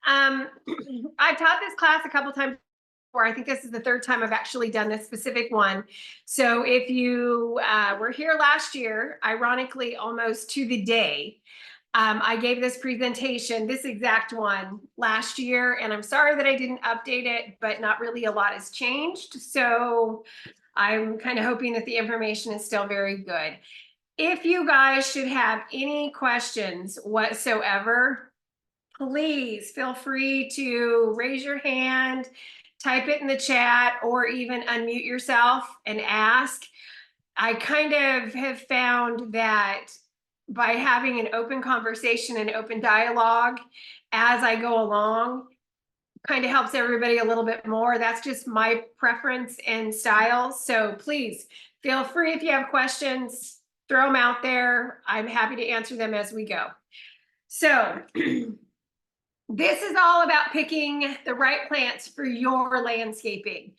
Um, I've taught this class a couple times before. I think this is the third time I've actually done this specific one. So if you were here last year, ironically, almost to the day, I gave this presentation, this exact one last year, and I'm sorry that I didn't update it, but not really a lot has changed. So I'm kind of hoping that the information is still very good. If you guys should have any questions whatsoever, please feel free to raise your hand, type it in the chat, or even unmute yourself and ask. I kind of have found that by having an open conversation and open dialogue as I go along, kind of helps everybody a little bit more. That's just my preference and style. So please feel free, if you have questions, throw them out there. I'm happy to answer them as we go. So this is all about picking the right plants for your landscaping.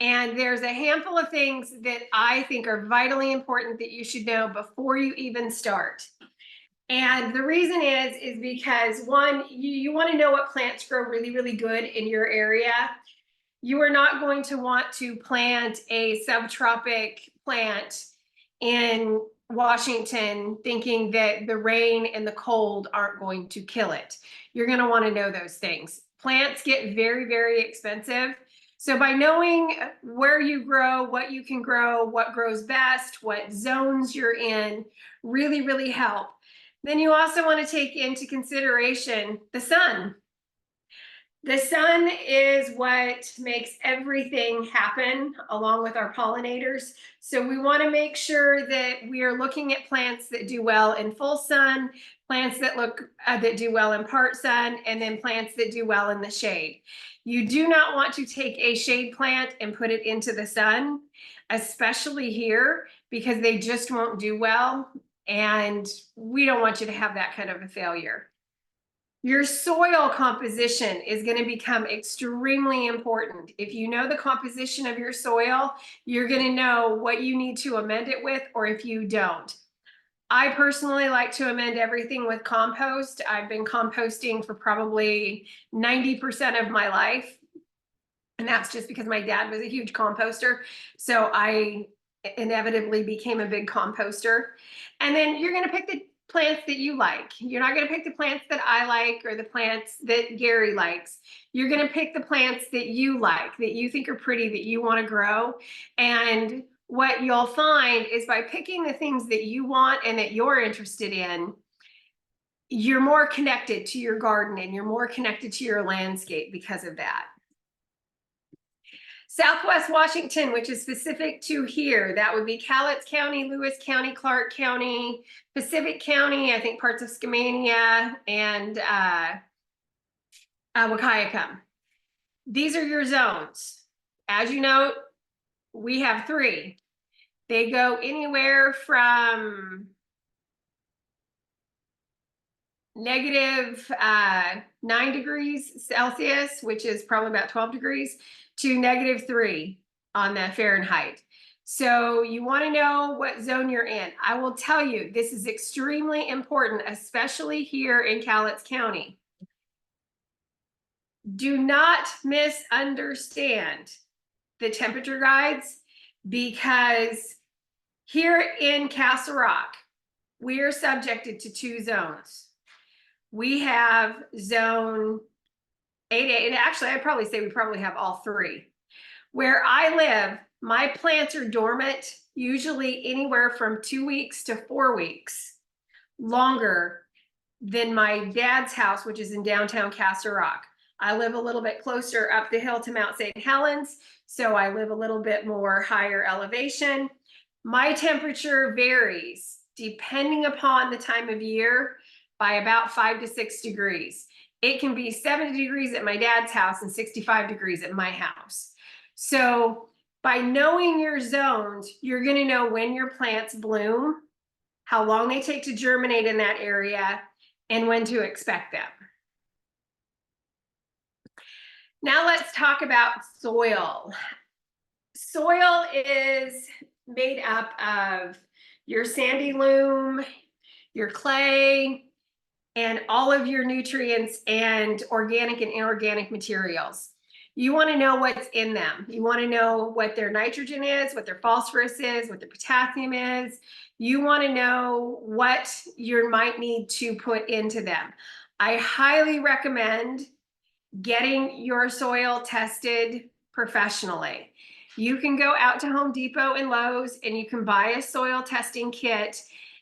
And there's a handful of things that I think are vitally important that you should know before you even start. And the reason is because one, you want to know what plants grow really, really good in your area. You are not going to want to plant a subtropic plant in Washington thinking that the rain and the cold aren't going to kill it. You're going to want to know those things. Plants get very, very expensive. So by knowing where you grow, what you can grow, what grows best, what zones you're in, really, really help. Then you also want to take into consideration the sun. The sun is what makes everything happen along with our pollinators. So we want to make sure that we are looking at plants that do well in full sun, plants that that do well in part sun, and then plants that do well in the shade. You do not want to take a shade plant and put it into the sun, especially here, because they just won't do well. And we don't want you to have that kind of a failure. Your soil composition is going to become extremely important. If you know the composition of your soil, you're going to know what you need to amend it with, or if you don't. I personally like to amend everything with compost. I've been composting for probably 90% of my life. And that's just because my dad was a huge composter. So I inevitably became a big composter. And then you're going to pick the plants that you like. You're not going to pick the plants that I like or the plants that Gary likes. You're going to pick the plants that you like, that you think are pretty, that you want to grow. And what you'll find is by picking the things that you want and that you're interested in, you're more connected to your garden and you're more connected to your landscape because of that. Southwest Washington, which is specific to here, that would be Cowlitz County, Lewis County, Clark County, Pacific County, I think parts of Skamania, and Wahkiakum. These are your zones. As you know, we have 3. They go anywhere from negative 9 degrees Celsius, which is probably about 12 degrees, to negative 3 on the Fahrenheit. So you want to know what zone you're in. I will tell you, this is extremely important, especially here in Cowlitz County. Do not misunderstand the temperature guides, because here in Castle Rock, we are subjected to 2 zones. We have zone 8A, and actually I'd probably say we probably have all 3. Where I live, my plants are dormant, usually anywhere from 2 weeks to 4 weeks longer than my dad's house, which is in downtown Castle Rock. I live a little bit closer up the hill to Mount St. Helens, so I live a little bit more higher elevation. My temperature varies depending upon the time of year by about 5 to 6 degrees. It can be 70 degrees at my dad's house and 65 degrees at my house. So by knowing your zones, you're going to know when your plants bloom, how long they take to germinate in that area, and when to expect them. Now let's talk about soil. Soil is made up of your sandy loam, your clay, and all of your nutrients and organic and inorganic materials. You want to know what's in them. You want to know what their nitrogen is, what their phosphorus is, what their potassium is. You want to know what you might need to put into them. I highly recommend getting your soil tested professionally. You can go out to Home Depot and Lowe's and you can buy a soil testing kit,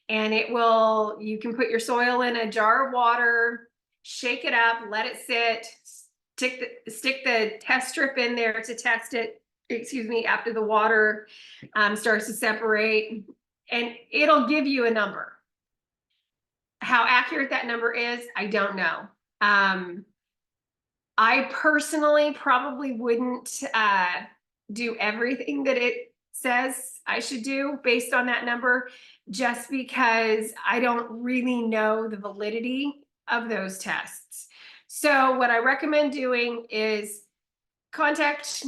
and you can put your soil in a jar of water, shake it up, let it sit, stick the test strip in there to test it, after the water starts to separate, and it'll give you a number. How accurate that number is, I don't know. I personally probably wouldn't do everything that it says I should do based on that number, just because I don't really know the validity of those tests. So what I recommend doing is contact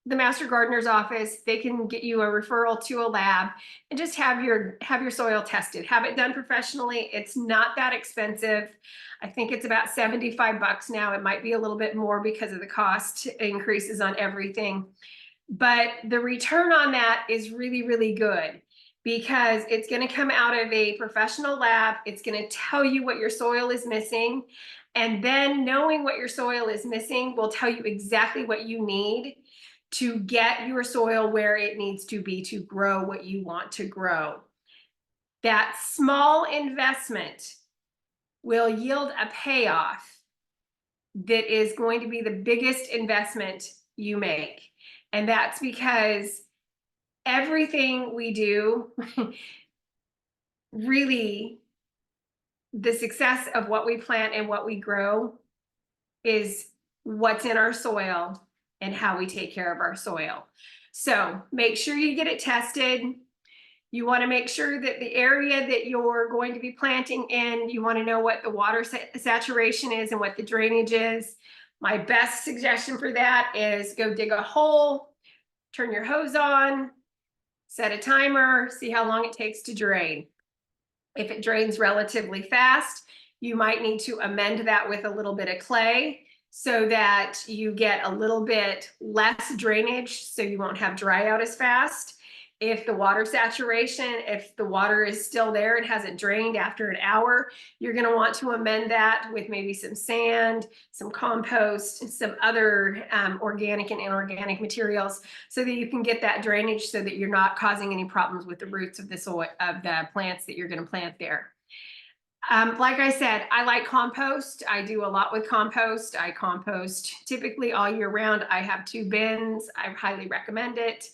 the Master Gardener's office. They can get you a referral to a lab and just have your soil tested. Have it done professionally. It's not that expensive. I think it's about 75 bucks now. It might be a little bit more because of the cost increases on everything. But the return on that is really, really good, because it's going to come out of a professional lab. It's going to tell you what your soil is missing. And then knowing what your soil is missing will tell you exactly what you need to get your soil where it needs to be to grow what you want to grow. That small investment will yield a payoff that is going to be the biggest investment you make. And that's because everything we do, really, the success of what we plant and what we grow is what's in our soil and how we take care of our soil. So make sure you get it tested. You want to make sure that the area that you're going to be planting in, you want to know what the water saturation is and what the drainage is. My best suggestion for that is go dig a hole, turn your hose on, set a timer, see how long it takes to drain. If it drains relatively fast, you might need to amend that with a little bit of clay so that you get a little bit less drainage, so you won't have dry out as fast. If the water saturation, if the water is still there and hasn't drained after an hour, you're going to want to amend that with maybe some sand, some compost, some other organic and inorganic materials, so that you can get that drainage, so that you're not causing any problems with the roots of the soil, of the plants that you're going to plant there. Like I said, I like compost. I do a lot with compost. I compost typically all year round. I have 2 bins. I highly recommend it.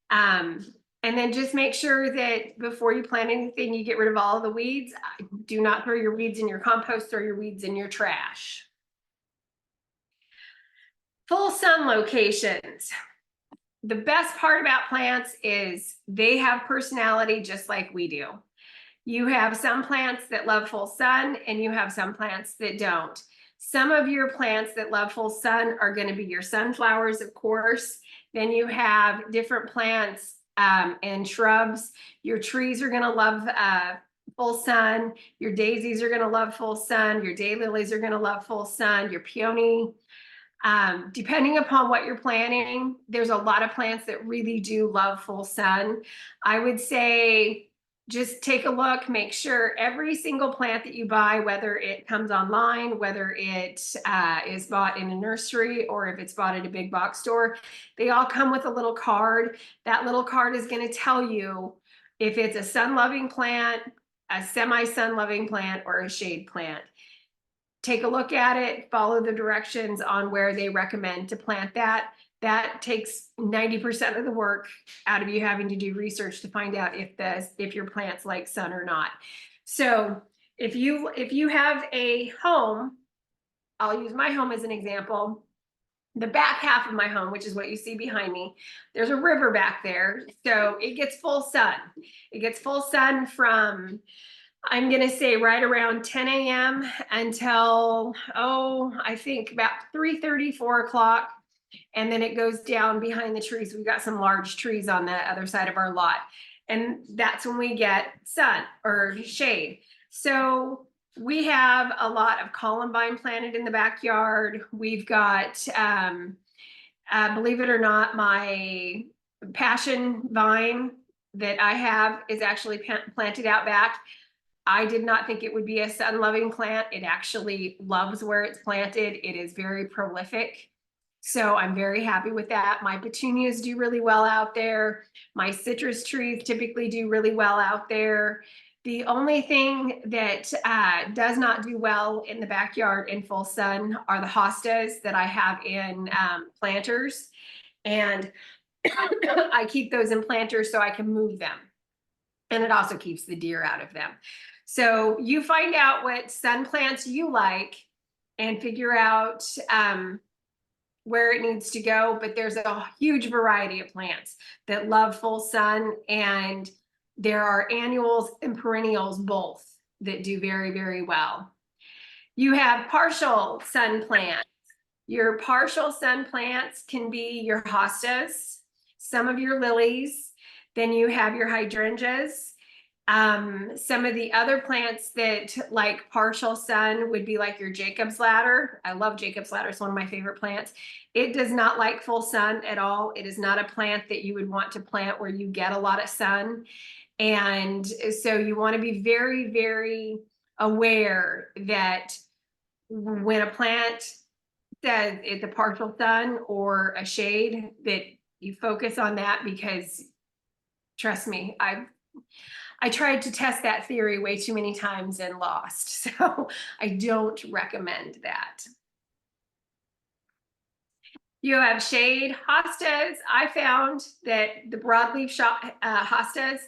And then just make sure that before you plant anything, you get rid of all of the weeds. Do not throw your weeds in your compost, throw your weeds in your trash. Full sun locations. The best part about plants is they have personality just like we do. You have some plants that love full sun, and you have some plants that don't. Some of your plants that love full sun are going to be your sunflowers, of course. Then you have different plants and shrubs. Your trees are going to love full sun. Your daisies are going to love full sun. Your daylilies are going to love full sun. Your peony. Depending upon what you're planting, there's a lot of plants that really do love full sun. I would say just take a look, make sure every single plant that you buy, whether it comes online, whether it is bought in a nursery, or if it's bought at a big box store, they all come with a little card. That little card is going to tell you if it's a sun-loving plant, a semi-sun-loving plant, or a shade plant. Take a look at it, follow the directions on where they recommend to plant that. That takes 90% of the work out of you having to do research to find out if your plants like sun or not. So if you have a home, I'll use my home as an example. The back half of my home, which is what you see behind me, there's a river back there. So it gets full sun. It gets full sun from, I'm going to say, right around 10 a.m. until, I think about 3:30, 4 o'clock. And then it goes down behind the trees. We've got some large trees on the other side of our lot. And that's when we get sun or shade. So We have a lot of columbine planted in the backyard. We've got, believe it or not, my passion vine that I have is actually planted out back. I did not think it would be a sun-loving plant. It actually loves where it's planted. It is very prolific. So I'm very happy with that. My petunias do really well out there. My citrus trees typically do really well out there. The only thing that does not do well in the backyard in full sun are the hostas that I have in planters. And I keep those in planters so I can move them. And it also keeps the deer out of them. So you find out what sun plants you like and figure out where it needs to go. But there's a huge variety of plants that love full sun, and there are annuals and perennials both that do very, very well. You have partial sun plants. Your partial sun plants can be your hostas, some of your lilies, then you have your hydrangeas. Some of the other plants that like partial sun would be like your Jacob's ladder. I love Jacob's ladder. It's one of my favorite plants. It does not like full sun at all. It is not a plant that you would want to plant where you get a lot of sun. And so you want to be very, very aware that when a plant says it's a partial sun or a shade, that you focus on that, because trust me, I tried to test that theory way too many times and lost. So I don't recommend that. You have shade hostas. I found that the broadleaf hostas,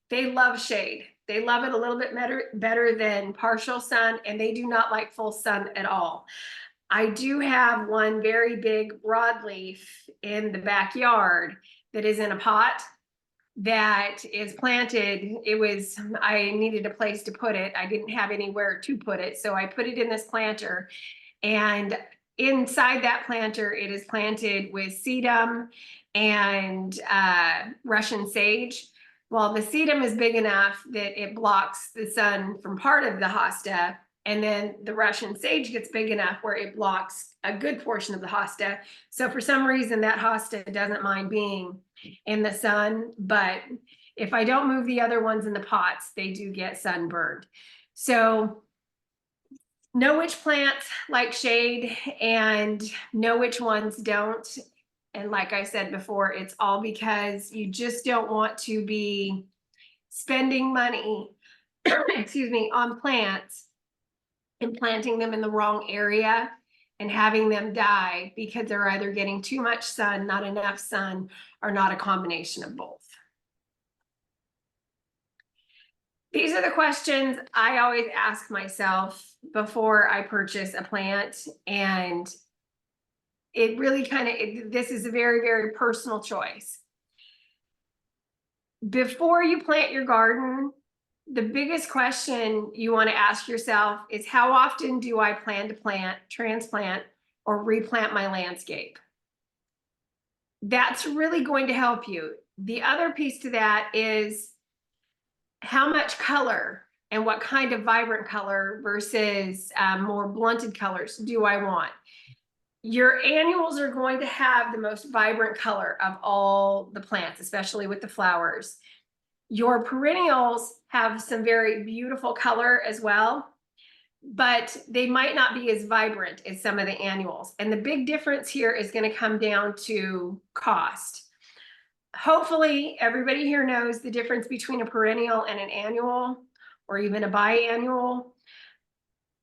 they love shade. They love it a little bit better than partial sun, and they do not like full sun at all. I do have one very big broadleaf in the backyard that is in a pot that is planted. I needed a place to put it. I didn't have anywhere to put it. So I put it in this planter, and inside that planter, it is planted with sedum and Russian sage. Well, the sedum is big enough that it blocks the sun from part of the hosta, and then the Russian sage gets big enough where it blocks a good portion of the hosta. So for some reason, that hosta doesn't mind being in the sun, but if I don't move the other ones in the pots, they do get sunburned. So know which plants like shade and know which ones don't. And like I said before, it's all because you just don't want to be spending money, excuse me, on plants and planting them in the wrong area and having them die because they're either getting too much sun, not enough sun, or not a combination of both. These are the questions I always ask myself before I purchase a plant, and it really this is a very, very personal choice. Before you plant your garden, the biggest question you want to ask yourself is, how often do I plan to plant, transplant, or replant my landscape? That's really going to help you. The other piece to that is how much color and what kind of vibrant color versus more blunted colors do I want? Your annuals are going to have the most vibrant color of all the plants, especially with the flowers. Your perennials have some very beautiful color as well, but they might not be as vibrant as some of the annuals. And the big difference here is going to come down to cost. Hopefully everybody here knows the difference between a perennial and an annual, or even a biannual.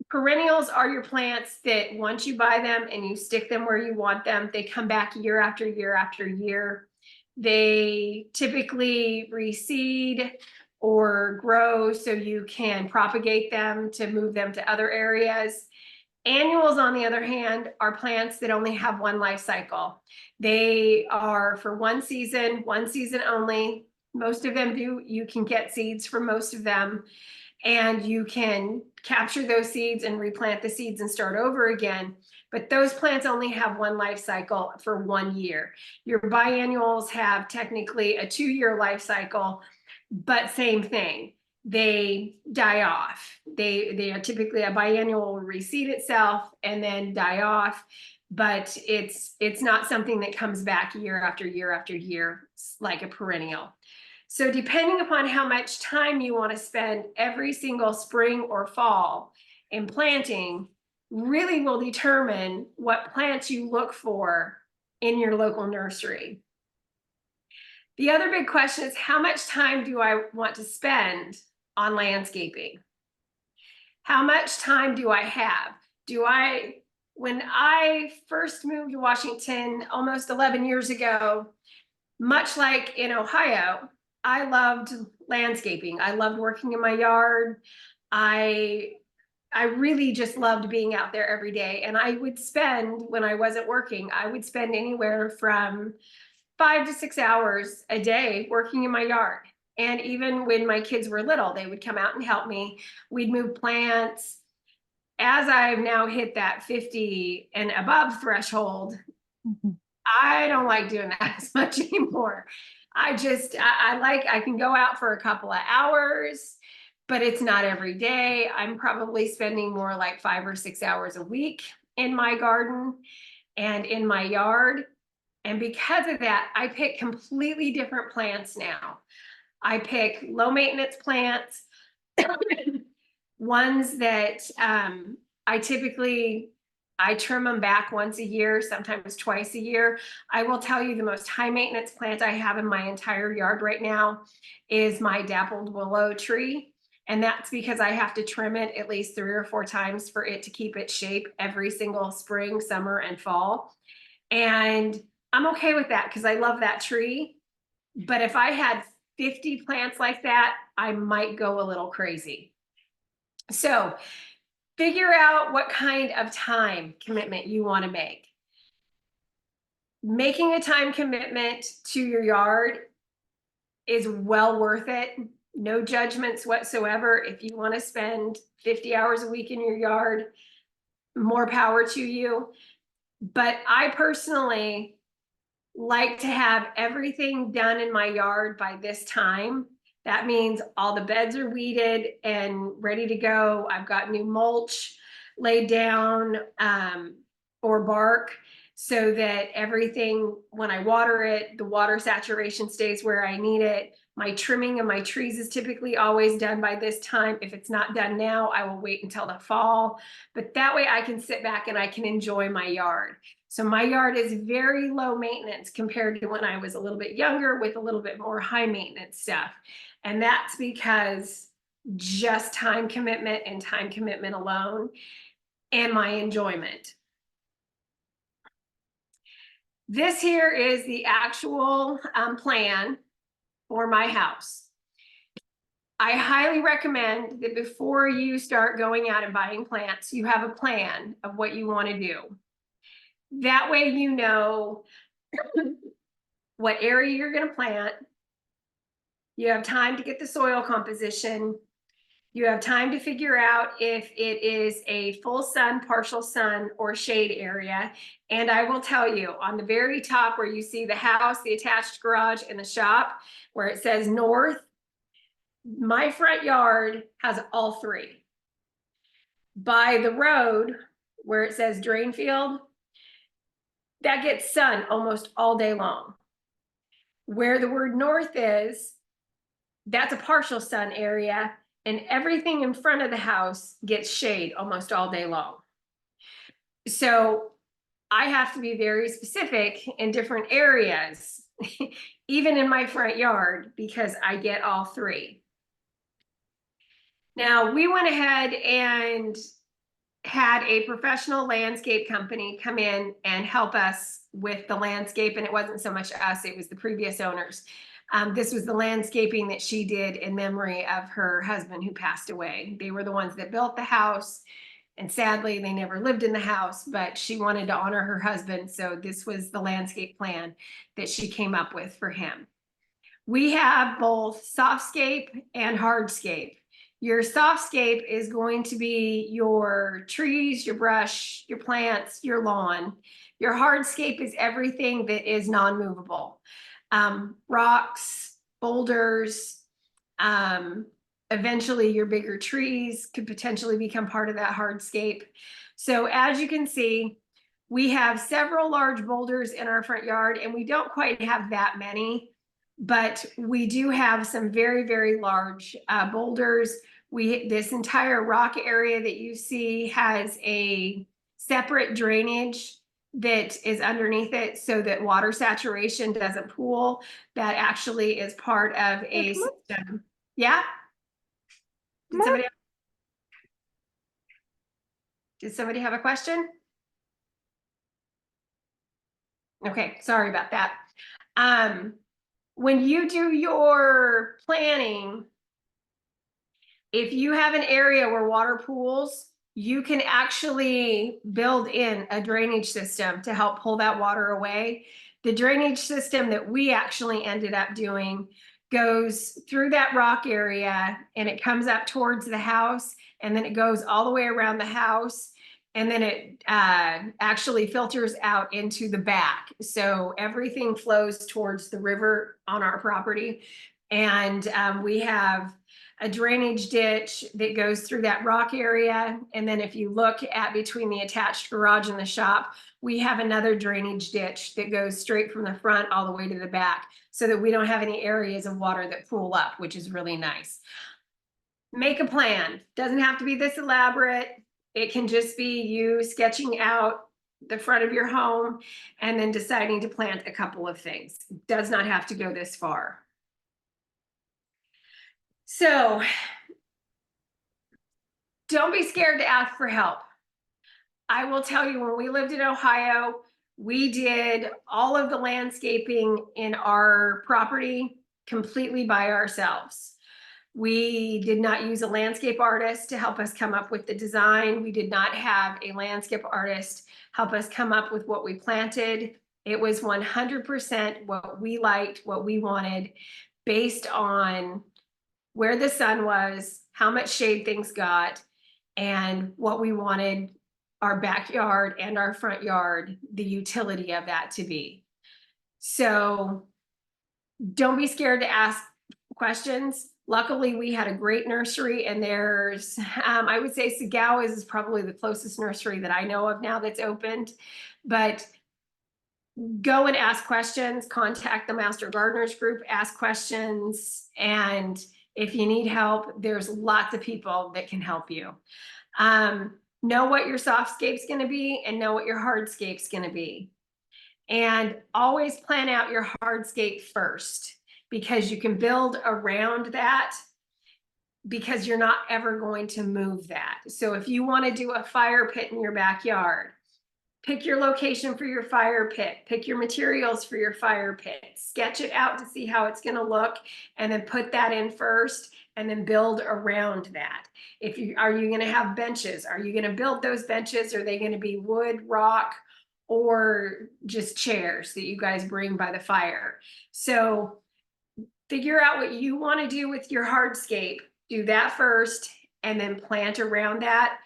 Perennials are your plants that once you buy them and you stick them where you want them, they come back year after year after year. They typically reseed or grow so you can propagate them to move them to other areas. Annuals, on the other hand, are plants that only have one life cycle. They are for one season only. Most of them do. You can get seeds from most of them, and you can capture those seeds and replant the seeds and start over again. But those plants only have one life cycle for 1 year. Your biannuals have technically a 2-year life cycle, but same thing. they die off. They are typically a biennial will reseed itself and then die off, but it's not something that comes back year after year after year like a perennial. So depending upon how much time you want to spend every single spring or fall in planting really will determine what plants you look for in your local nursery. The other big question is, how much time do I want to spend on landscaping? How much time do I have? When I first moved to Washington almost 11 years ago, much like in Ohio, I loved landscaping. I loved working in my yard. I really just loved being out there every day. And I would spend, when I wasn't working, I would spend anywhere from 5 to 6 hours a day working in my yard. And even when my kids were little, they would come out and help me. We'd move plants. As I've now hit that 50 and above threshold, I don't like doing that as much anymore. I can go out for a couple of hours, but it's not every day. I'm probably spending more like 5 or 6 hours a week in my garden and in my yard. And because of that, I pick completely different plants now. I pick low maintenance plants, ones that I trim them back once a year, sometimes twice a year. I will tell you the most high maintenance plant I have in my entire yard right now is my dappled willow tree. And that's because I have to trim it at least 3 or 4 times for it to keep its shape every single spring, summer, and fall. And I'm okay with that because I love that tree. But if I had 50 plants like that, I might go a little crazy. So figure out what kind of time commitment you want to make. Making a time commitment to your yard is well worth it. No judgments whatsoever. If you want to spend 50 hours a week in your yard, more power to you. But I personally like to have everything done in my yard by this time. That means all the beds are weeded and ready to go. I've got new mulch laid down or bark so that everything, when I water it, the water saturation stays where I need it. My trimming of my trees is typically always done by this time. If it's not done now, I will wait until the fall. But that way I can sit back and I can enjoy my yard. So my yard is very low maintenance compared to when I was a little bit younger with a little bit more high maintenance stuff. And that's because just time commitment and time commitment alone and my enjoyment. This here is the actual plan for my house. I highly recommend that before you start going out and buying plants, you have a plan of what you want to do. That way you know what area you're going to plant. You have time to get the soil composition. You have time to figure out if it is a full sun, partial sun, or shade area. And I will tell you, on the very top where you see the house, the attached garage, and the shop, where it says north, my front yard has all 3. By the road, where it says drain field, that gets sun almost all day long. Where the word north is, that's a partial sun area, and everything in front of the house gets shade almost all day long. So I have to be very specific in different areas, even in my front yard, because I get all 3. Now, we went ahead and had a professional landscape company come in and help us with the landscape, and it wasn't so much us, it was the previous owners. This was the landscaping that she did in memory of her husband who passed away. They were the ones that built the house, and sadly they never lived in the house, but she wanted to honor her husband, so this was the landscape plan that she came up with for him. We have both softscape and hardscape. Your softscape is going to be your trees, your brush, your plants, your lawn. Your hardscape is everything that is non-movable. Rocks, boulders, Eventually your bigger trees could potentially become part of that hardscape. So as you can see, we have several large boulders in our front yard, and we don't quite have that many, but we do have some very, very large boulders. This entire rock area that you see has a separate drainage that is underneath it so that water saturation doesn't pool. That actually is part of a system. Yeah? Did somebody have, did somebody have a question? Okay, sorry about that. When you do your planning, if you have an area where water pools, you can actually build in a drainage system to help pull that water away. The drainage system that we actually ended up doing goes through that rock area, and it comes up towards the house, and then it goes all the way around the house, and then it actually filters out into the back. So everything flows towards the river on our property. And we have a drainage ditch that goes through that rock area. And then if you look at between the attached garage and the shop, we have another drainage ditch that goes straight from the front all the way to the back, so that we don't have any areas of water that pool up, which is really nice. Make a plan. Doesn't have to be this elaborate. It can just be you sketching out the front of your home and then deciding to plant a couple of things. It does not have to go this far. So don't be scared to ask for help. I will tell you, when we lived in Ohio, we did all of the landscaping in our property completely by ourselves. We did not use a landscape artist to help us come up with the design. We did not have a landscape artist help us come up with what we planted. It was 100% what we liked, what we wanted, based on where the sun was, how much shade things got, and what we wanted our backyard and our front yard, the utility of that to be. So don't be scared to ask questions. Luckily, we had a great nursery, and there's, I would say Sagao is probably the closest nursery that I know of now that's opened. But go and ask questions, contact the Master Gardeners group, ask questions, and if you need help, there's lots of people that can help you. Know what your softscape's going to be and know what your hardscape's going to be. And always plan out your hardscape first, because you can build around that, because you're not ever going to move that. So if you want to do a fire pit in your backyard, pick your location for your fire pit, pick your materials for your fire pit, sketch it out to see how it's going to look, and then put that in first, and then build around that. Are you going to have benches? Are you going to build those benches? Are they going to be wood, rock, or just chairs that you guys bring by the fire? So figure out what you want to do with your hardscape. Do that first, and then plant around that.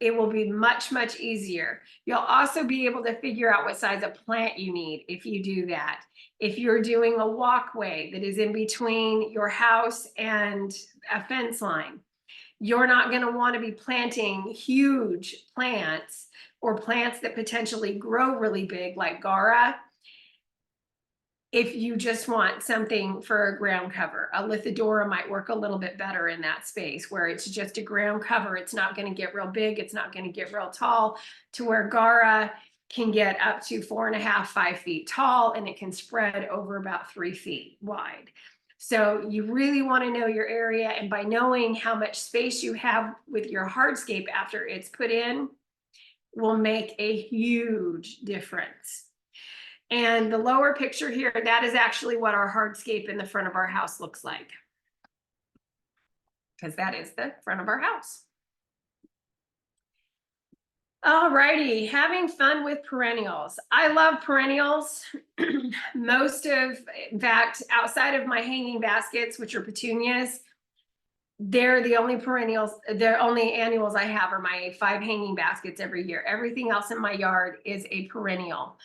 It will be much, much easier. You'll also be able to figure out what size of plant you need if you do that. If you're doing a walkway that is in between your house and a fence line, you're not going to want to be planting huge plants or plants that potentially grow really big like Gara. If you just want something for a ground cover, a Lithidora might work a little bit better in that space where it's just a ground cover. It's not going to get real big. It's not going to get real tall, to where Gara can get up to 4.5, 5 feet tall, and it can spread over about 3 feet wide. So you really want to know your area, and by knowing how much space you have with your hardscape after it's put in will make a huge difference. And the lower picture here, that is actually what our hardscape in the front of our house looks like, because that is the front of our house. All righty, having fun with perennials. I love perennials. In fact, outside of my hanging baskets, which are petunias, they're the only perennials, the only annuals I have are my 5 hanging baskets every year. Everything else in my yard is a perennial.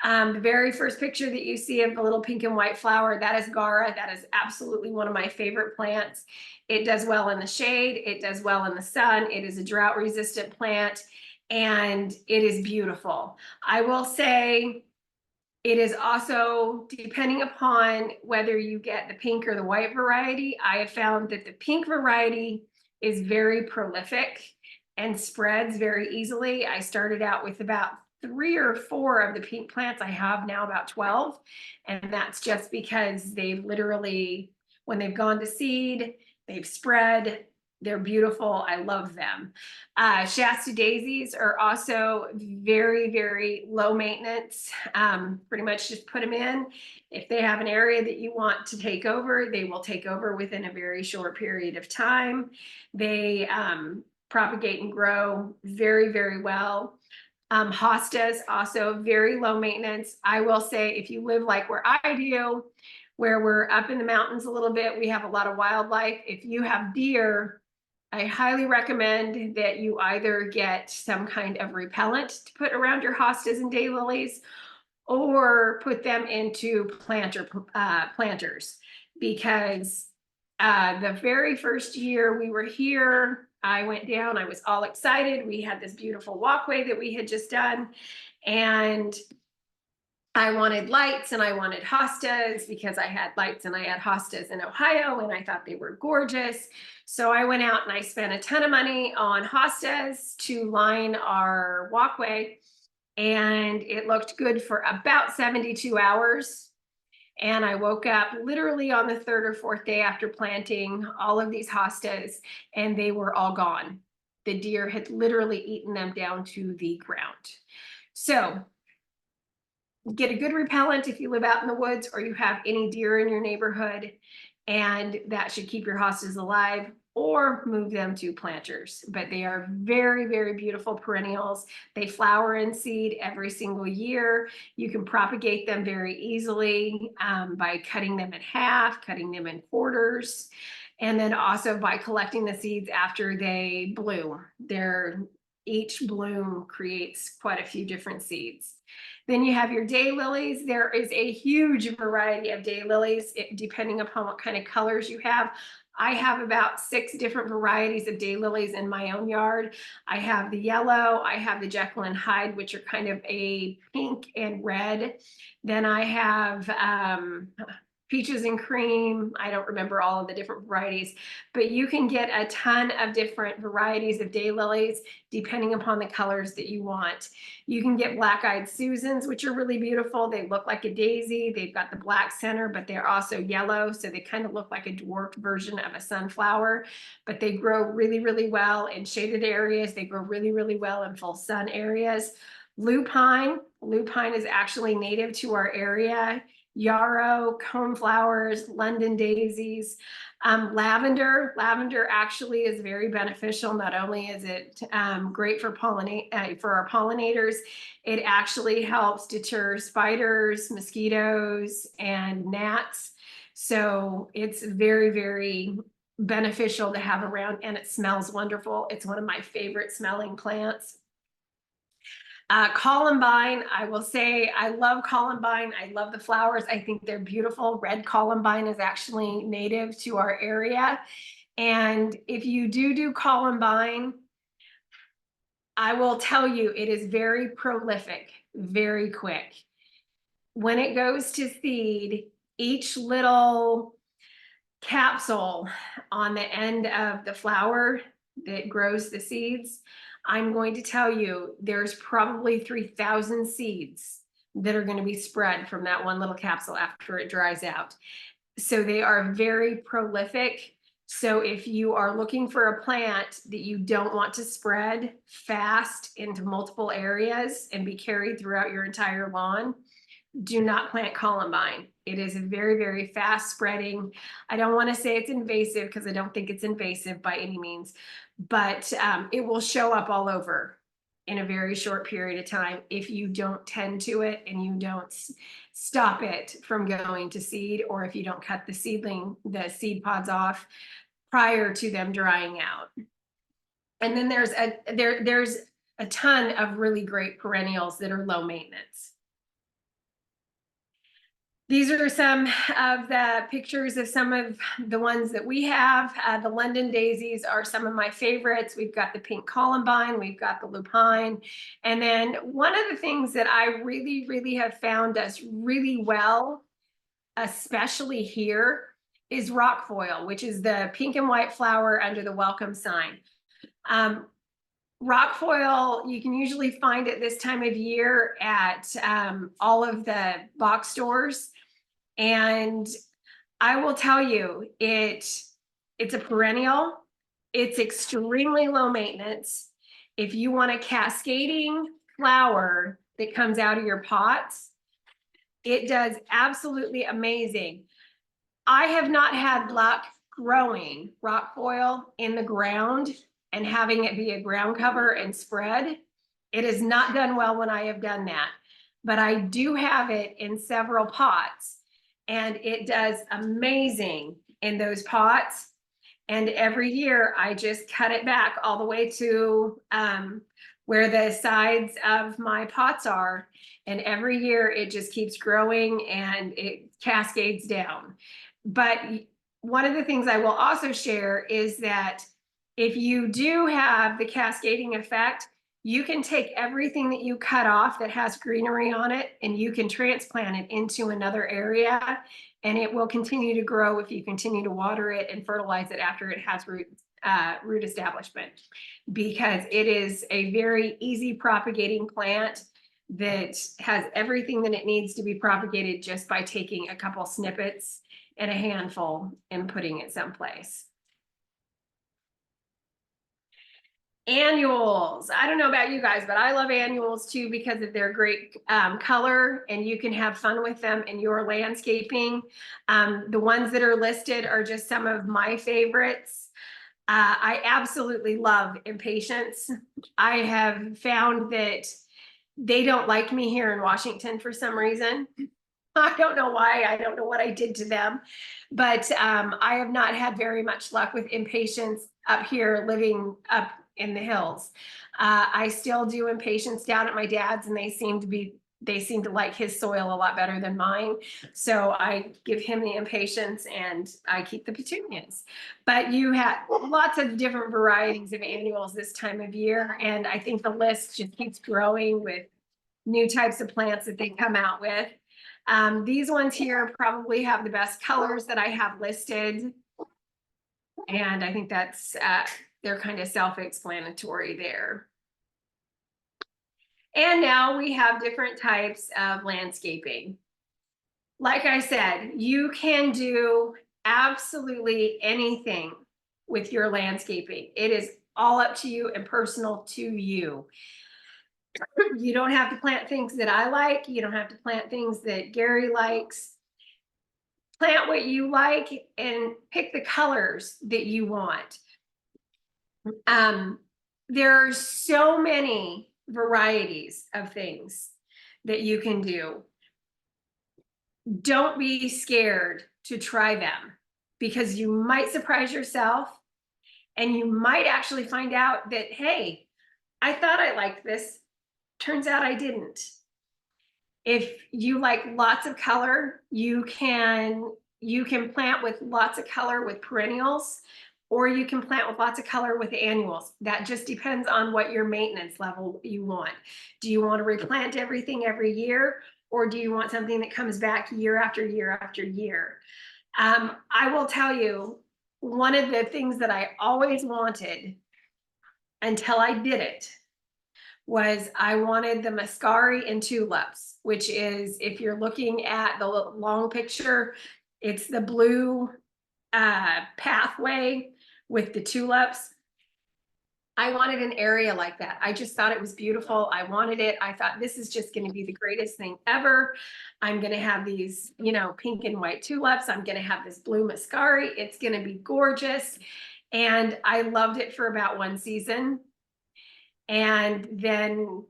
The very first picture that you see of the little pink and white flower, that is Gara. That is absolutely one of my favorite plants. It does well in the shade. It does well in the sun. It is a drought resistant plant and it is beautiful. I will say it is also depending upon whether you get the pink or the white variety. I have found that the pink variety is very prolific and spreads very easily. I started out with about 3 or 4 of the pink plants. I have now about 12. And that's just because they've literally, when they've gone to seed, they've spread. They're beautiful. I love them. Shasta daisies are also very, very low maintenance. Pretty much just put them in. If they have an area that you want to take over, they will take over within a very short period of time. They propagate and grow very, very well. Hostas, also very low maintenance. I will say if you live like where I do, where we're up in the mountains a little bit, we have a lot of wildlife. If you have deer, I highly recommend that you either get some kind of repellent to put around your hostas and daylilies or put them into planters because the very first year we were here, I went down, I was all excited. We had this beautiful walkway that we had just done and I wanted lights and I wanted hostas because I had lights and I had hostas in Ohio and I thought they were gorgeous. So I went out and I spent a ton of money on hostas to line our walkway and it looked good for about 72 hours. And I woke up literally on the 3rd or 4th day after planting all of these hostas and they were all gone. The deer had literally eaten them down to the ground. So get a good repellent if you live out in the woods or you have any deer in your neighborhood, and that should keep your hostas alive, or move them to planters. But they are very, very beautiful perennials. They flower and seed every single year. You can propagate them very easily by cutting them in half, cutting them in quarters, and then also by collecting the seeds after they bloom. Each bloom creates quite a few different seeds. Then you have your daylilies. There is a huge variety of daylilies, depending upon what kind of colors you have. I have about 6 different varieties of daylilies in my own yard. I have the yellow, I have the Jekyll and Hyde, which are kind of a pink and red. Then I have peaches and cream. I don't remember all of the different varieties, but you can get a ton of different varieties of daylilies depending upon the colors that you want. You can get black-eyed Susans, which are really beautiful. They look like a daisy. They've got the black center, but they're also yellow, so they kind of look like a dwarfed version of a sunflower, but they grow really, really well in shaded areas. They grow really, really well in full sun areas. Lupine is actually native to our area. Yarrow, coneflowers, London daisies, lavender actually is very beneficial. Not only is it great for our pollinators, it actually helps deter spiders, mosquitoes, and gnats. So it's very, very beneficial to have around, and it smells wonderful. It's one of my favorite smelling plants. Columbine, I will say I love columbine. I love the flowers. I think they're beautiful. Red columbine is actually native to our area. And if you do columbine, I will tell you it is very prolific, very quick. When it goes to seed, each little capsule on the end of the flower that grows the seeds, I'm going to tell you there's probably 3,000 seeds that are going to be spread from that one little capsule after it dries out. So they are very prolific. So if you are looking for a plant that you don't want to spread fast into multiple areas and be carried throughout your entire lawn, do not plant columbine. It is a very, very fast spreading. I don't want to say it's invasive because I don't think it's invasive by any means, but it will show up all over in a very short period of time if you don't tend to it and you don't stop it from going to seed, or if you don't cut the seed pods off prior to them drying out. And then there's a ton of really great perennials that are low maintenance. These are some of the pictures of some of the ones that we have. The London daisies are some of my favorites. We've got the pink columbine, we've got the lupine. And then one of the things that I really, really have found does really well, especially here, is rockfoil, which is the pink and white flower under the welcome sign. Rockfoil, you can usually find it this time of year at all of the box stores. And I will tell you, it's a perennial. It's extremely low maintenance. If you want a cascading flower that comes out of your pots, it does absolutely amazing. I have not had luck growing rockfoil in the ground and having it be a ground cover and spread. It has not done well when I have done that, but I do have it in several pots and it does amazing in those pots. And every year I just cut it back all the way to where the sides of my pots are. And every year it just keeps growing and it cascades down. But one of the things I will also share is that if you do have the cascading effect, you can take everything that you cut off that has greenery on it and you can transplant it into another area and it will continue to grow if you continue to water it and fertilize it after it has root establishment, because it is a very easy propagating plant that has everything that it needs to be propagated just by taking a couple snippets and a handful and putting it someplace. Annuals. I don't know about you guys, but I love annuals too because of their great color and you can have fun with them in your landscaping. The ones that are listed are just some of my favorites. I absolutely love impatiens. I have found that they don't like me here in Washington for some reason. I don't know why. I don't know what I did to them, but I have not had very much luck with impatiens up here living up in the hills. I still do impatiens down at my dad's and they seem to like his soil a lot better than mine. So I give him the impatiens and I keep the petunias. But you have lots of different varieties of annuals this time of year. And I think the list just keeps growing with new types of plants that they come out with. These ones here probably have the best colors that I have listed. And I think that's, they're kind of self-explanatory there. And now we have different types of landscaping. Like I said, you can do absolutely anything with your landscaping. It is all up to you and personal to you. You don't have to plant things that I like. You don't have to plant things that Gary likes. Plant what you like and pick the colors that you want. There are so many varieties of things that you can do. Don't be scared to try them because you might surprise yourself and you might actually find out that, hey, I thought I liked this. Turns out I didn't. If you like lots of color, you can plant with lots of color with perennials, or you can plant with lots of color with annuals. That just depends on what your maintenance level you want. Do you want to replant everything every year, or do you want something that comes back year after year after year? I will tell you, one of the things that I always wanted until I did it was I wanted the muscari and tulips, which is, if you're looking at the long picture, it's the blue pathway with the tulips. I wanted an area like that. I just thought it was beautiful. I wanted it. I thought this is just going to be the greatest thing ever. I'm going to have these, you know, pink and white tulips. I'm going to have this blue muscari. It's going to be gorgeous. And I loved it for about one season. And then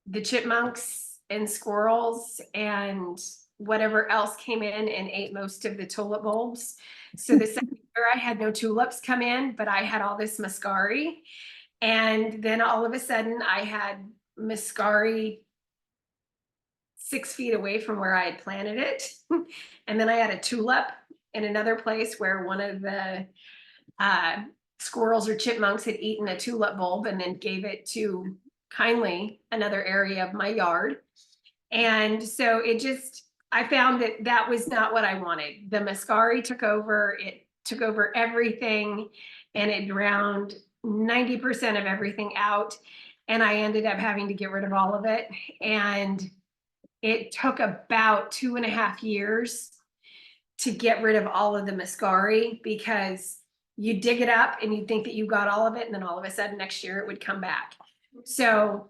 the chipmunks and squirrels and whatever else came in and ate most of the tulip bulbs. So the second year I had no tulips come in, but I had all this muscari. And then all of a sudden I had muscari 6 feet away from where I had planted it. And then I had a tulip in another place where one of the uh, squirrels or chipmunks had eaten a tulip bulb and then gave it to kindly another area of my yard. And so I found that that was not what I wanted. The Muscari took over, it took over everything, and it drowned 90% of everything out. And I ended up having to get rid of all of it. And it took about 2.5 years to get rid of all of the Muscari, because you dig it up and you think that you got all of it, and then all of a sudden next year it would come back. So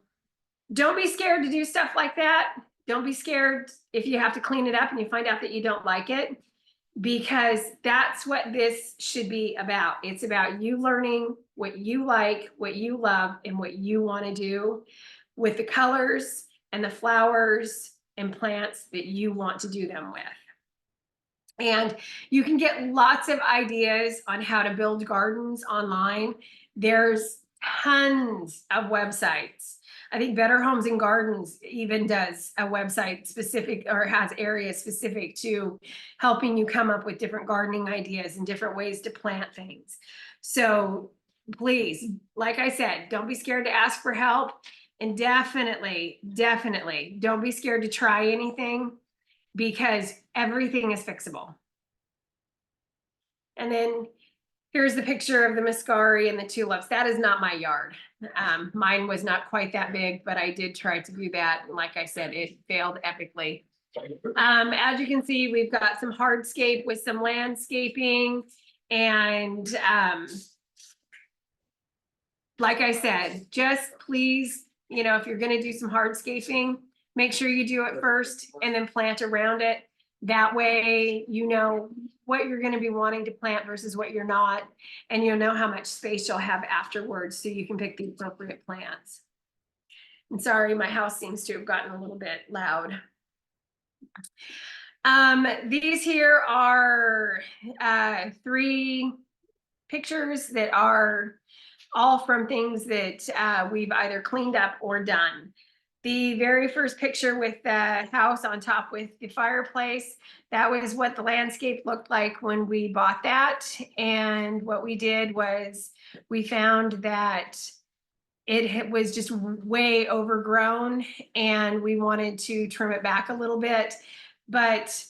don't be scared to do stuff like that. Don't be scared if you have to clean it up and you find out that you don't like it, because that's what this should be about. It's about you learning what you like, what you love, and what you want to do with the colors and the flowers and plants that you want to do them with. And you can get lots of ideas on how to build gardens online. There's tons of websites. I think Better Homes and Gardens even does a website specific, or has areas specific to helping you come up with different gardening ideas and different ways to plant things. So please, like I said, don't be scared to ask for help. And definitely don't be scared to try anything, because everything is fixable. And then here's the picture of the Muscari and the tulips. That is not my yard. Mine was not quite that big, but I did try to do that. And like I said, it failed epically. As you can see, we've got some hardscape with some landscaping. And like I said, just please, if you're going to do some hardscaping, make sure you do it first and then plant around it. That way, you know what you're going to be wanting to plant versus what you're not, and you'll know how much space you'll have afterwards, so you can pick the appropriate plants. And sorry, my house seems to have gotten a little bit loud. These here are 3 pictures that are all from things that we've either cleaned up or done. The very first picture with the house on top with the fireplace, that was what the landscape looked like when we bought that. And what we did was we found that it was just way overgrown and we wanted to trim it back a little bit, but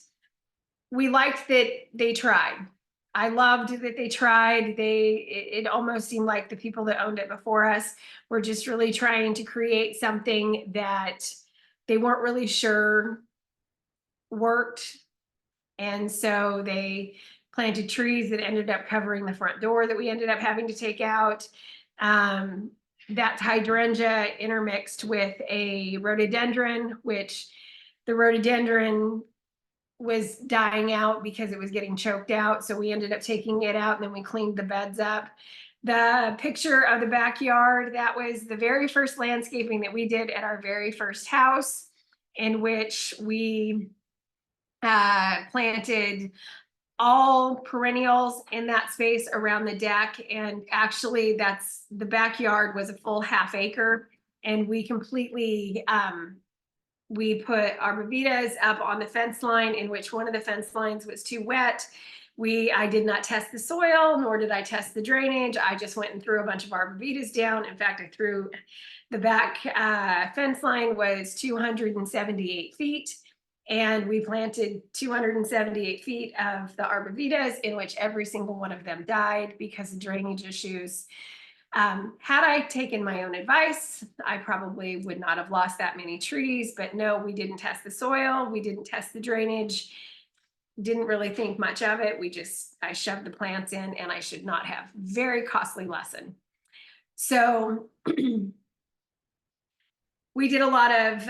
we liked that they tried. I loved that they tried. It almost seemed like the people that owned it before us were just really trying to create something that they weren't really sure worked. And so they planted trees that ended up covering the front door that we ended up having to take out. That hydrangea intermixed with a rhododendron, which the rhododendron was dying out because it was getting choked out. So we ended up taking it out and then we cleaned the beds up. The picture of the backyard, that was the very first landscaping that we did at our very first house, in which we planted all perennials in that space around the deck. And actually the backyard was a full ½ acre, and we completely we put arborvitaes up on the fence line, in which one of the fence lines was too wet. I did not test the soil, nor did I test the drainage. I just went and threw a bunch of arborvitaes down. In fact, the back fence line was 278 feet. And we planted 278 feet of the arborvitaes, in which every single one of them died because of drainage issues. Had I taken my own advice, I probably would not have lost that many trees, but no, we didn't test the soil. We didn't test the drainage. Didn't really think much of it. I shoved the plants in, and I should not have. Very costly lesson. So we did a lot of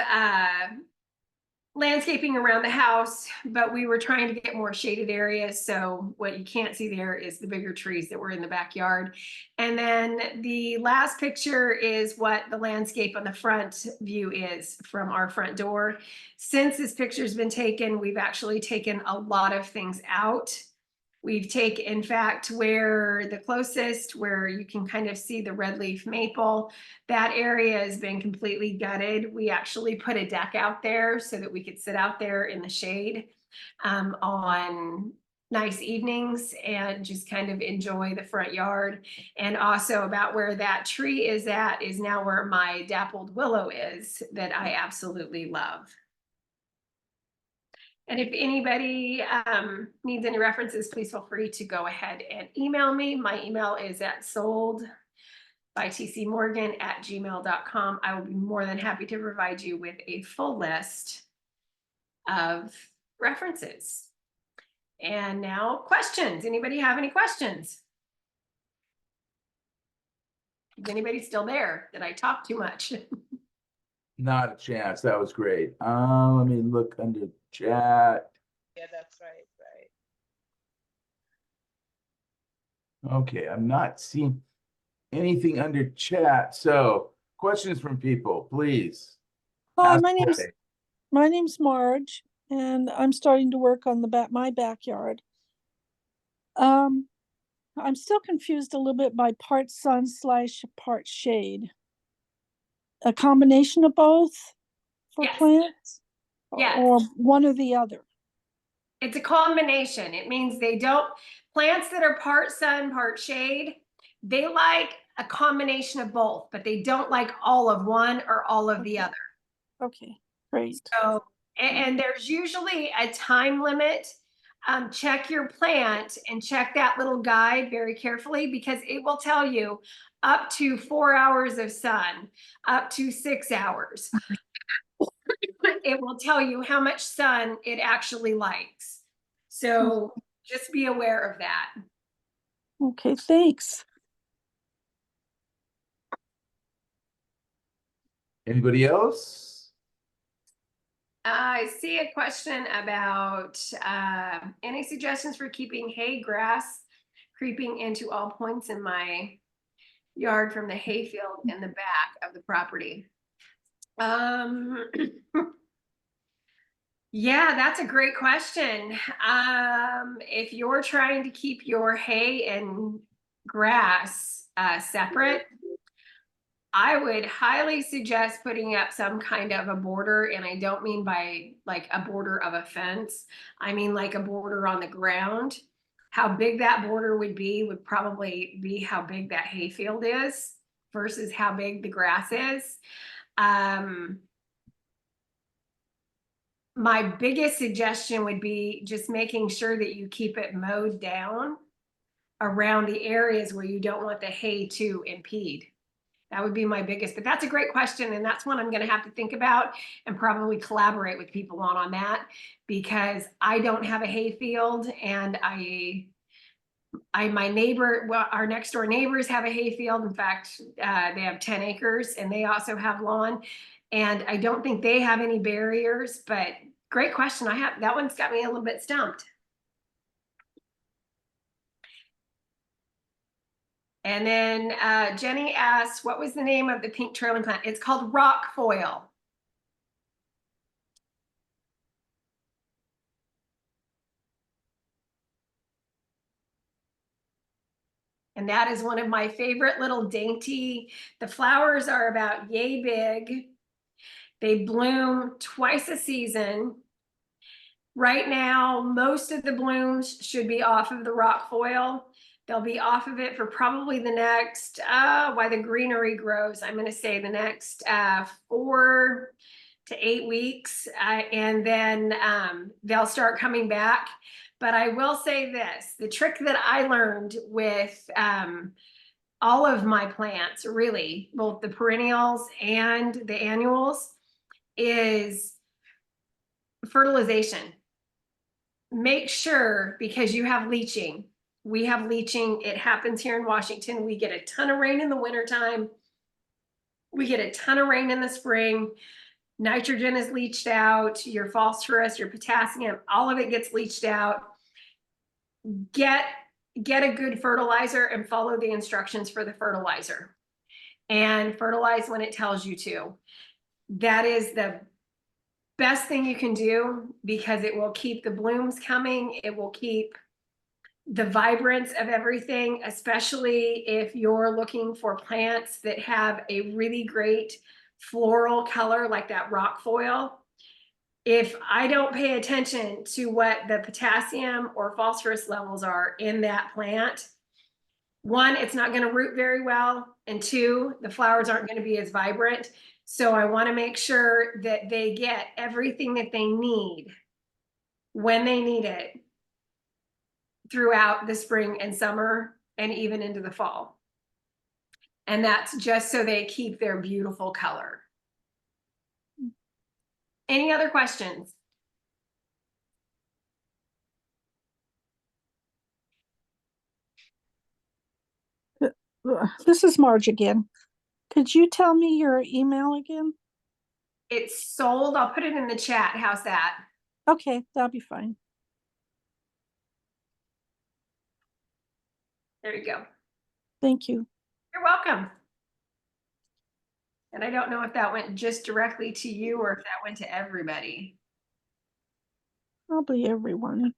landscaping around the house, but we were trying to get more shaded areas. So what you can't see there is the bigger trees that were in the backyard. And then the last picture is what the landscape on the front view is from our front door. Since this picture's been taken, we've actually taken a lot of things out. We've taken, in fact, where the closest, where you can kind of see the red leaf maple, that area has been completely gutted. We actually put a deck out there so that we could sit out there in the shade on nice evenings and just kind of enjoy the front yard. And also about where that tree is at is now where my dappled willow is that I absolutely love. And if anybody needs any references, please feel free to go ahead and email me. My email is at soldbytcmorgan@gmail.com. I will be more than happy to provide you with a full list of references. And now questions. Anybody have any questions? Is anybody still there? Did I talk too much? Not a chance. That was great. Let me look under chat. Yeah, that's right. Okay, I'm not seeing anything under chat. So questions from people, please. Hi, Ask my name's Marge, and I'm starting to work on my backyard. I'm still confused a little bit by part sun / part shade. A combination of both for Yes. plants? Yes. Or one or the other? It's a combination. It means plants that are part sun, part shade, they like a combination of both, but they don't like all of one or all of the other. Okay, great. So, and there's usually a time limit. Check your plant and check that little guide very carefully, because it will tell you up to 4 hours of sun, up to 6 hours. It will tell you how much sun it actually likes. So just be aware of that. Okay, thanks. Anybody else? I see a question about any suggestions for keeping hay grass creeping into all points in my yard from the hayfield in the back of the property. Yeah, that's a great question. If you're trying to keep your hay and grass separate, I would highly suggest putting up some kind of a border, and I don't mean by like a border of a fence. I mean like a border on the ground. How big that border would probably be how big that hayfield is versus how big the grass is. My biggest suggestion would be just making sure that you keep it mowed down around the areas where you don't want the hay to impede. That would be my biggest, but that's a great question. And that's one I'm going to have to think about and probably collaborate with people on that, because I don't have a hay field, and my neighbor, well, our next door neighbors have a hay field. In fact, they have 10 acres and they also have lawn, and I don't think they have any barriers, but great question. That one's got me a little bit stumped. And then Jenny asked, what was the name of the pink trailing plant? It's called rock foil. And that is one of my favorite little dainty. The flowers are about yay big. They bloom twice a season. Right now, most of the blooms should be off of the rock foil. They'll be off of it for probably the next, while the greenery grows, I'm going to say the next 4 to 8 weeks. And then they'll start coming back. But I will say this, the trick that I learned with all of my plants, really, both the perennials and the annuals, is fertilization. Make sure, because you have leaching. We have leaching. It happens here in Washington. We get a ton of rain in the wintertime. We get a ton of rain in the spring. Nitrogen is leached out, your phosphorus, your potassium, all of it gets leached out. Get a good fertilizer and follow the instructions for the fertilizer. And fertilize when it tells you to. That is the best thing you can do, because it will keep the blooms coming. It will keep the vibrance of everything, especially if you're looking for plants that have a really great floral color like that rock foil. If I don't pay attention to what the potassium or phosphorus levels are in that plant, one, it's not going to root very well, and two, the flowers aren't going to be as vibrant. So I want to make sure that they get everything that they need when they need it throughout the spring and summer and even into the fall. And that's just so they keep their beautiful color. Any other questions? This is Marge again. Could you tell me your email again? It's sold. I'll put it in the chat. How's that? Okay, that'll be fine. There you go. Thank you. You're welcome. And I don't know if that went just directly to you or if that went to everybody. Probably everyone.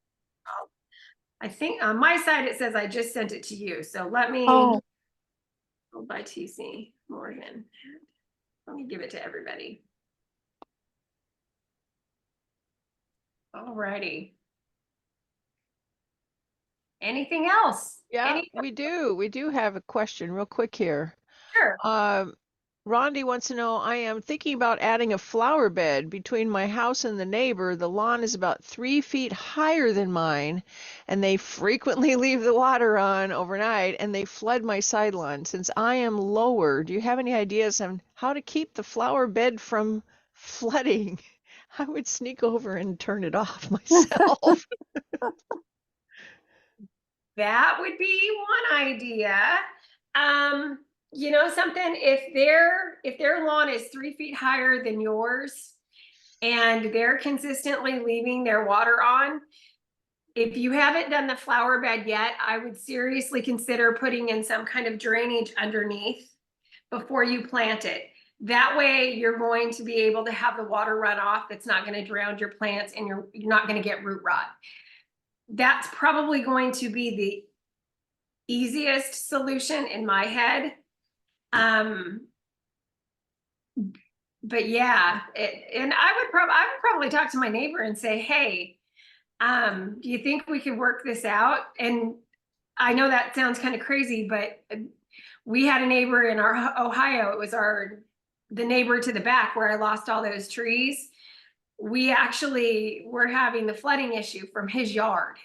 I think on my side it says I just sent it to you. So let me Oh, hold by TC Morgan. Let me give it to everybody. All righty. Anything else? Yeah, we do have a question real quick here. Sure. Rondi wants to know, I am thinking about adding a flower bed between my house and the neighbor. The lawn is about 3 feet higher than mine, and they frequently leave the water on overnight, and they flood my side lawn. Since I am lower, do you have any ideas on how to keep the flower bed from flooding? I would sneak over and turn it off myself. That would be one idea. You know something, if their lawn is 3 feet higher than yours and they're consistently leaving their water on, if you haven't done the flower bed yet, I would seriously consider putting in some kind of drainage underneath before you plant it. That way you're going to be able to have the water run off that's not going to drown your plants and you're not going to get root rot. That's probably going to be the easiest solution in my head. But yeah, and I would probably talk to my neighbor and say, hey, do you think we could work this out? And I know that sounds kind of crazy, but we had a neighbor in our Ohio. It was the neighbor to the back where I lost all those trees. We actually were having the flooding issue from his yard.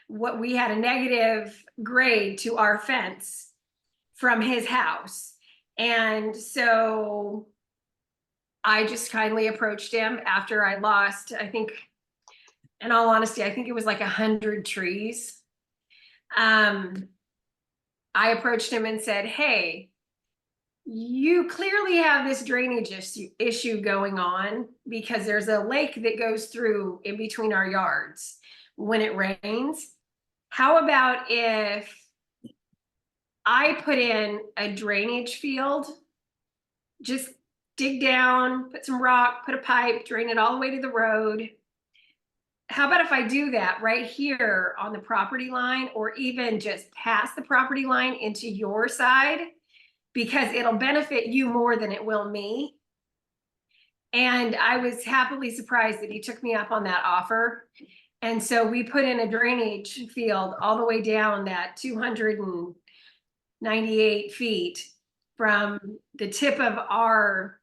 We had a negative grade to our fence from his house. And so I just kindly approached him after I lost, I think, in all honesty, I think it was like 100 trees. I approached him and said, hey, you clearly have this drainage issue going on because there's a lake that goes through in between our yards when it rains. How about if I put in a drainage field, just dig down, put some rock, put a pipe, drain it all the way to the road. How about if I do that right here on the property line or even just past the property line into your side, because it'll benefit you more than it will me. And I was happily surprised that he took me up on that offer. And so we put in a drainage field all the way down that 298 feet from the tip of our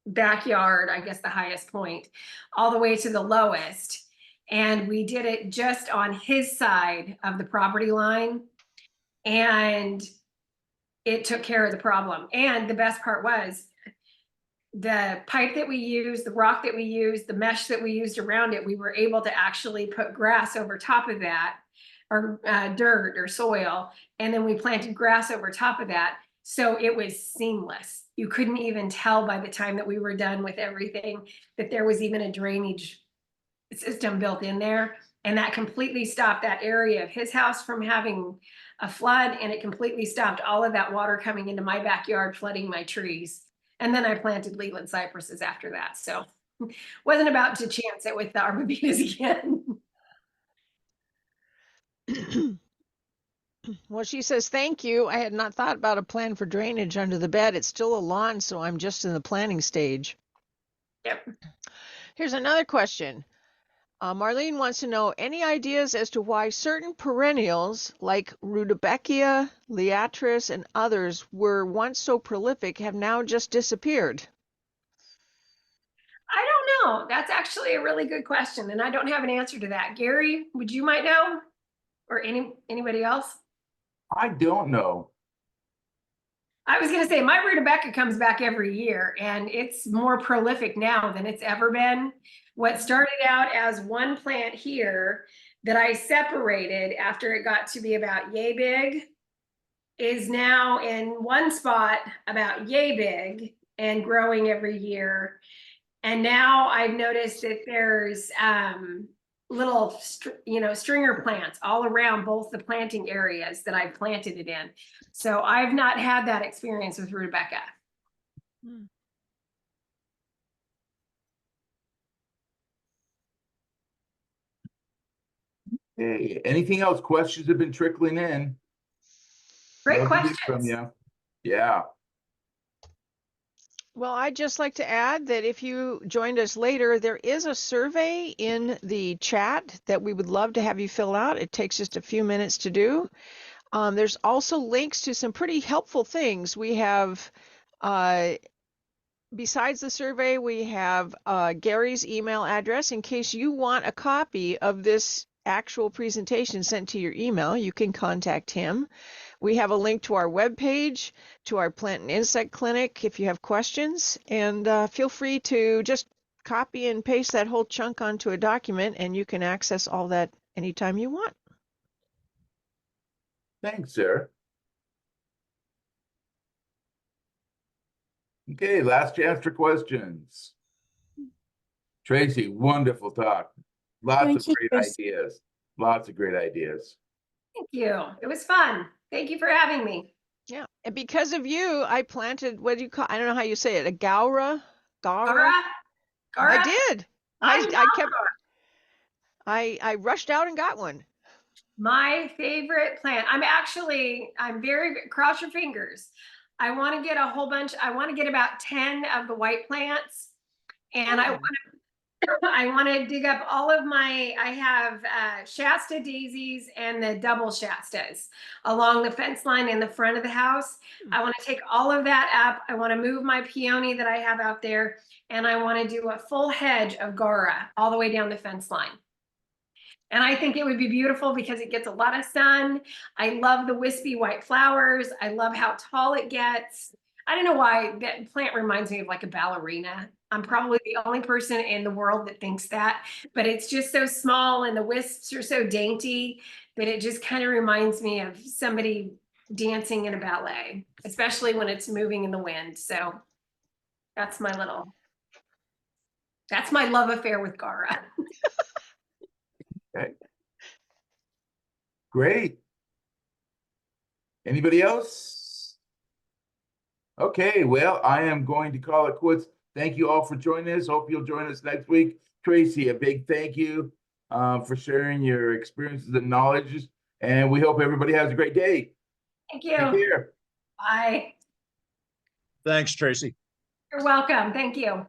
backyard, I guess the highest point, all the way to the lowest. And we did it just on his side of the property line. And it took care of the problem. And the best part was the pipe that we used, the rock that we used, the mesh that we used around it, we were able to actually put grass over top of that, or dirt or soil. And then we planted grass over top of that. So it was seamless. You couldn't even tell by the time that we were done with everything that there was even a drainage system built in there. And that completely stopped that area of his house from having a flood. And it completely stopped all of that water coming into my backyard, flooding my trees. And then I planted Leland cypresses after that. So wasn't about to chance it with the arborvitaes again. Well, she says, thank you. I had not thought about a plan for drainage under the bed. It's still a lawn, so I'm just in the planning stage. Yep. Here's another question. Marlene wants to know any ideas as to why certain perennials like Rudbeckia, Liatris, and others were once so prolific have now just disappeared. I don't know. That's actually a really good question, and I don't have an answer to that. Gary, would you might know, or anybody else? I don't know. I was gonna say my rutabaga comes back every year, and it's more prolific now than it's ever been. What started out as one plant here that I separated after it got to be about yay big is now in one spot about yay big and growing every year. And now I've noticed that there's little, stringer plants all around both the planting areas that I've planted it in. So I've not had that experience with rutabaga. Hey, anything else? Questions have been trickling in. Great Love to hear questions. from you. Yeah. Well, I'd just like to add that if you joined us later, there is a survey in the chat that we would love to have you fill out. It takes just a few minutes to do. There's also links to some pretty helpful things. We have, besides the survey, we have Gary's email address. In case you want a copy of this actual presentation sent to your email, you can contact him. We have a link to our webpage, to our plant and insect clinic if you have questions, and feel free to just copy and paste that whole chunk onto a document, and you can access all that anytime you want. Thanks, sir. Okay, last chance for questions. Tracy, wonderful talk. Lots Thank of you, great Tracy. ideas. Lots of great ideas. Thank you. It was fun. Thank you for having me. Yeah, and because of you, I planted, what do you call, I don't know how you say it, a Gaura? Gara? I Gara? did. I rushed out and got one. My favorite plant. I'm very, cross your fingers. I want to get a whole bunch. I want to get about 10 of the white plants. And I want to dig up all of I have Shasta daisies and the double Shastas along the fence line in the front of the house. I want to take all of that up. I want to move my peony that I have out there, and I want to do a full hedge of Gaura all the way down the fence line. And I think it would be beautiful because it gets a lot of sun. I love the wispy white flowers. I love how tall it gets. I don't know why that plant reminds me of like a ballerina. I'm probably the only person in the world that thinks that, but it's just so small and the wisps are so dainty that it just kind of reminds me of somebody dancing in a ballet, especially when it's moving in the wind. So that's my love affair with Gaura. Okay. Great. Anybody else? Okay, well, I am going to call it quits. Thank you all for joining us. Hope you'll join us next week. Tracy, a big thank you for sharing your experiences and knowledge. And we hope everybody has a great day. Thank you. Take care. Bye. Thanks, Tracy. You're welcome. Thank you.